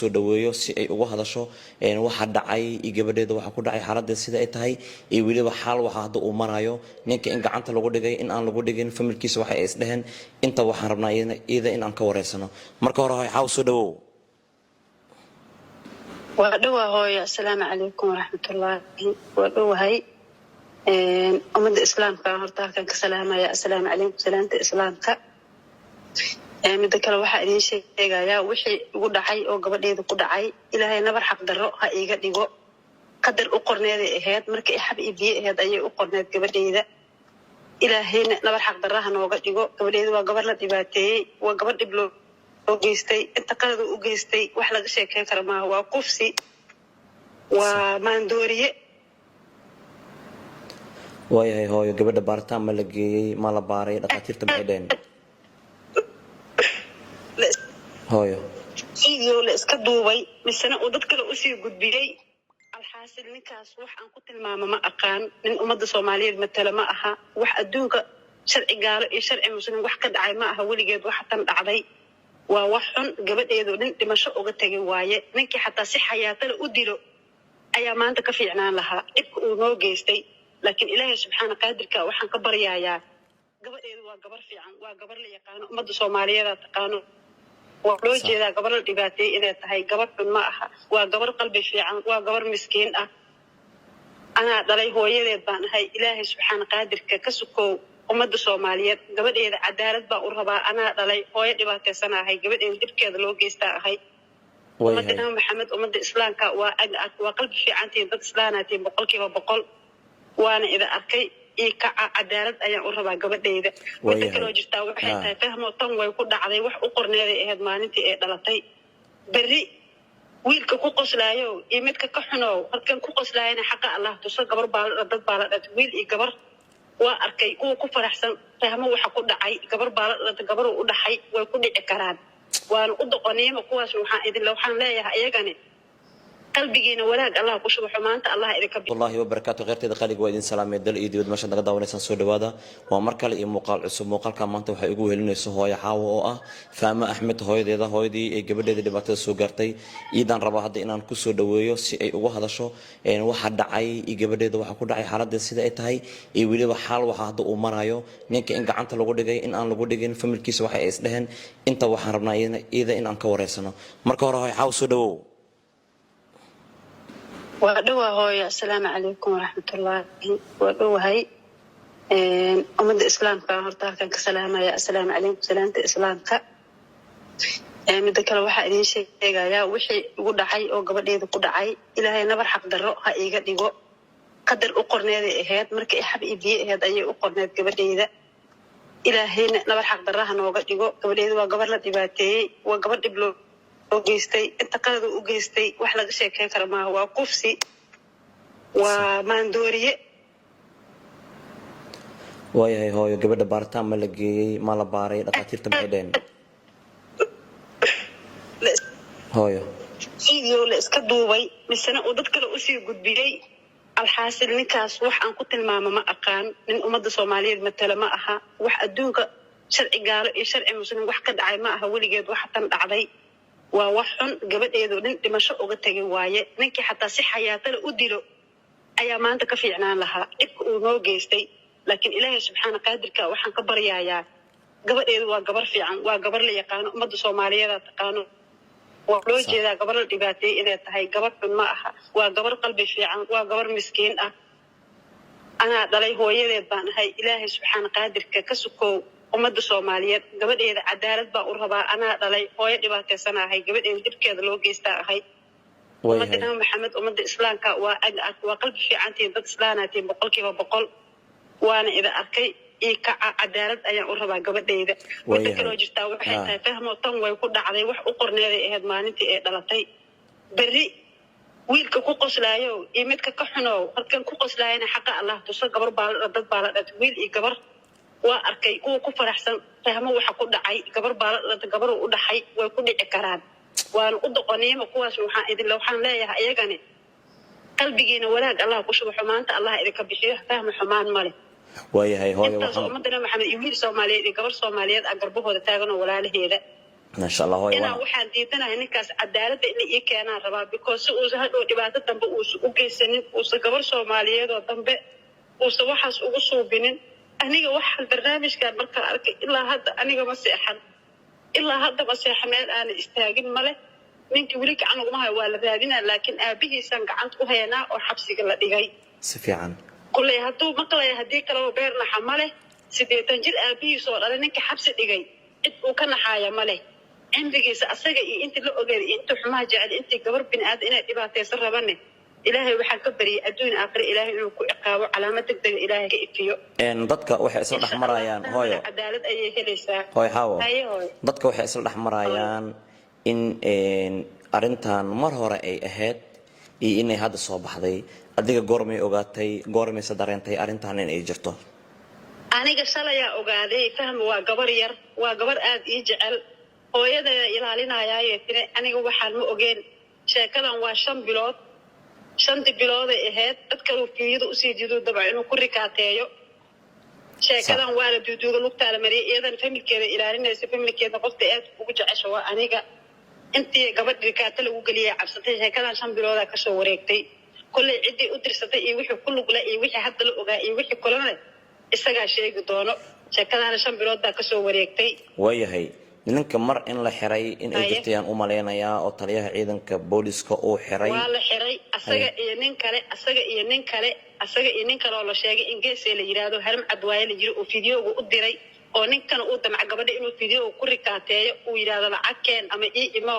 soo dhaweeyo si ay uga hadasho waxa dhacay iyo gabadheeda waxa ku dhacay xaaladda sida ay tahay iyo waliba xaal waxa hadda uu marayo ninka in gacanta lagu dhigay in aan lagu dhigin familkiisa waxa ay isdheheen inta waxaan rabnaa iyada in aan ka wareysano marka hore waxaa soo dhawow waa dhawa hooyo assalaamu calaykum waraxmatullaahi waa dhawahay ummadda islaamka horta halkan ka salaamaya assalaamu calaykum salaanta islaamka midda kale waxaa idiin sheegayaa wixii ugu dhacay oo gabadheeda ku dhacay ilaahay nabar xaq darro ha iiga dhigo qadar u qorneeday ahayd markii xab iyo biyo ahayd ayay u qorneed gabadheeda ilaahayna nabar xaq darro ha nooga dhigo gabadheeda waa gabar la dhibaateeyey waa gabar dhib loo geystay inta qalad u geystay wax laga sheekeyn karo maaha waa kufsi waa maandooriye waayahay hooyo gabadha baaritaan ma la geeyey ma la baaray dhaqaatiirta maxay dhaheen hooyo iyo la iska duubay misana uu dad kale usii gudbiyey alxaasil ninkaas wax aan ku tilmaamo ma aqaan nin ummadda soomaaliyeed matala ma aha wax adduunka sharci gaalo iyo sharci muslim wax ka dhacay ma aha weligeed wax tan dhacday waa wax xun gabadheedu nin dhimasho uga tegay waaye ninkii xataa si xayaatala u dilo ayaa maanta ka fiicnaan lahaa dhibka uu noo geystay laakiin ilaahay subxaana qaadirka waxaan ka baryayaa gabadheedu waa gabar fiican waa gabar la yaqaano ummadda soomaaliyeed taqaano waa loo jeedaa gabar la dhibaateeyey inay tahay gabar xun ma aha waa gabar qalbi fiican waa gabar miskiin ah anaa dhalay hooyadeed baan ahay ilaahay subxaana qaadirka ka sukow ummadda soomaaliyeed gabadheeda cadaalad baan u rabaa anaa dhalay hooyo dhibaataysan ahay gabadheeda dhibkeeda loo geystaa ahay ummadda nabi maxamed ummadda islaamka waa waa qalbi fiicantiin dad islaanaatiin 100% waana ida arkay iyo kaca cadaalad ayaan u rabaa gabadheeda midda kaloo jirtaa waxay tahay fahmo tan way ku dhacday wax u qorneeday ahayd maalintii ay dhalatay berri wiilka ku qoslaayo iyo midka ka xunow halkan ku qoslaayana xaqa allah tuso gabar baa dad baa la dhalay wiil iyo gabar waa arkay kuwa ku faraxsan fahmo waxa ku dhacay gabar baa la dhalay gabar u dhaxay way ku dhici karaan waana u doqoniimo kuwaas waxaan leeyahay iyagani qalbigiina wanaag allah ku shubo xumaanta allah idinka bixiyo wallahi wa barakaatu khayrteeda qaliga waa idin salaamay dal iyo dibad meesha naga daawanaysan soo dhawaada waa mar kale iyo muuqaal cusub muuqaalka maanta waxa ugu helinayso hooyo Xaawo oo ah Faama Axmed hooyadeeda hooyadii ay gabadheeda dhibaatada soo gaartay iidan raba hadda inaan ku soo dhaweeyo si ay uga hadasho waxa dhacay iyo gabadheeda waxa ku dhacay xaaladda sida ay tahay iyo waliba xaal waxa hadda uu marayo ninka in gacanta lagu dhigay in aan lagu dhigin familkiisa waxa ay isdheheen inta waxaan rabnaa iyada in aan ka wareysano marka hore hooyo Xaawo soo dhawow waa dhawa hooyo assalaamu calaykum waraxmatullaahi waa dhawahay ummadda islaamka horta halkan ka salaamaya assalaamu calaykum salaanta islaamka midda kale waxaa idiin sheegayaa wixii ugu dhacay oo gabadheeda ku dhacay ilaahay nabar xaq darro ha iiga dhigo qadar u qorneeday ahayd markii xab iyo biyo ahayd ayay u qorneed gabadheeda ilaahayna nabar xaq darro ha nooga dhigo gabadheeda waa gabar la dhibaateeyey waa gabar dhib loo geystay inta qalad u geystay wax laga sheekeyn karo maaha waa kufsi waa maandooriye waayahay hooyo gabadha baaritaan ma la geeyey ma la baaray dhaqaatiirta maxay dhaheen hooyo iyo la iska duubay misana uu dad kale usii gudbiyey alxaasil ninkaas wax aan ku tilmaamo ma aqaan nin ummadda soomaaliyeed matala ma aha wax adduunka sharci gaalo iyo sharci muslim wax ka dhacay ma aha weligeed wax tan dhacday waa wax xun gabadheedu nin dhimasho uga tegay waaye ninkii xataa si xayaatala u dilo ayaa maanta ka fiicnaan lahaa dhibka uu noo geystay laakiin ilaahay subxaana qaadirka waxaan ka baryayaa gabadheedu waa gabar fiican waa gabar la yaqaano ummadda soomaaliyeed taqaano waa loo jeedaa gabar la dhibaateeyey inay tahay gabar xun ma aha waa gabar qalbi fiican waa gabar miskiin ah anaa dhalay hooyadeed baan ahay ilaahay subxaana qaadirka ka sukow ummadda soomaaliyeed gabadheeda cadaalad baan u rabaa anaa dhalay hooyo dhibaataysan ahay gabadheeda dhibkeeda loo geystaa ahay ummadda nabi maxamed ummadda islaamka waa qalbi fiicantiin dad islaanaatiin 100% waana ida arkay iyo kaca cadaalad ayaan u rabaa gabadheeda midda kaloo jirtaa waxay tahay fahmo tan way ku dhacday wax u qorneeday ahayd maalintii ay dhalatay berri wiilka ku qoslaayo iyo midka ka xunow halkan ku qoslaayana xaqa allah tuso gabar baa dad baa la dhalay wiil iyo gabar waa arkay kuwa ku faraxsan fahmo waxa ku dhacay gabar baa la dhalay gabar u dhaxay way ku dhici karaan waana u doqoniimo kuwaas waxaan leeyahay iyagani qalbigiina wanaag allah ku shubo xumaanta allah idinka bixiyo fahmo xumaan male waayahay hooyo waxaan ummadana maxamed iyo wiil Soomaaliyeed iyo gabar Soomaaliyeed aan garbahooda taagan oo walaalaheeda ما شاء الله هوي inaan waxaan diidanahay ninkaas cadaaladda in ii keenaan rabaa because uusan hadhow dhibaato dambe uusan u geysanin uusan gabar Soomaaliyeed oo dambe uusan waxaas ugu suubinin aniga waxaan barnaamijkan markaan arkay ilaa hadda aniga ma seexan meel aan istaagin male ninkii weli gacan uguma hayo waa la raadinaa laakiin aabihiisan gacanta u haynaa oo xabsiga la dhigay si fiican kulay hadduu maqlaya haddii kaleba beer naxa male 80 jir aabihiis oo dhalay ninka xabsi dhigay cid uu ka naxaaya male cimrigiisa asaga iyo inta la ogeeyay inta xumaa jecel inta gabar bini'aad inay dhibaataysan rabane ilaahay waxaan ka bariyay adduun aakhir ilaahay inuu ku ciqaabo calaamad degdeg ilaahay ka ifiyo dadka waxay isla dhaxmarayaan hooyo cadaalad ayay helaysaa hooyo xaawo dadka waxay isla dhaxmarayaan in arintan mar hore ay ahayd iyo inay hadda soo baxday adiga goormay ogaatay goormay dareentay arintan in ay jirto aniga shalaya ogaaday fahmo waa gabar yar waa gabar aad ii jecel hooyada ilaalinayay tire aniga waxaan ma ogeen sheekadan waa 5 bilood 5 bilood ay ahayd dadka uu fiido u sii jido dabcan inuu ku rikaateeyo sheekadan waa la duuduuga lugta la mariyay iyadan familkeeda ilaalinaysa familkeeda qofta aad ugu jecesho waa aniga intii gabadh rikaata lagu galiyay cabsatay sheekadan 5 bilood ka soo wareegtay kulay cidii u dirsatay iyo wixii ku lug la iyo wixii hadda la ogaa iyo wixii kulana isaga sheegi doono sheekadan 5 bilood ka soo wareegtay waayahay ninka mar in la xiray in ay jirtayaan u maleynayaa oo taliyaha ciidanka booliska uu xiray waa la xiray asaga iyo nin kale oo la sheegay in geesay la yiraahdo haram cadwaaye la jiro oo fiidiyowga u diray oo ninkan uu damca gabadha inuu fiidiyow ku rikaateeyo uu yiraahdo lacag keen ama ii imo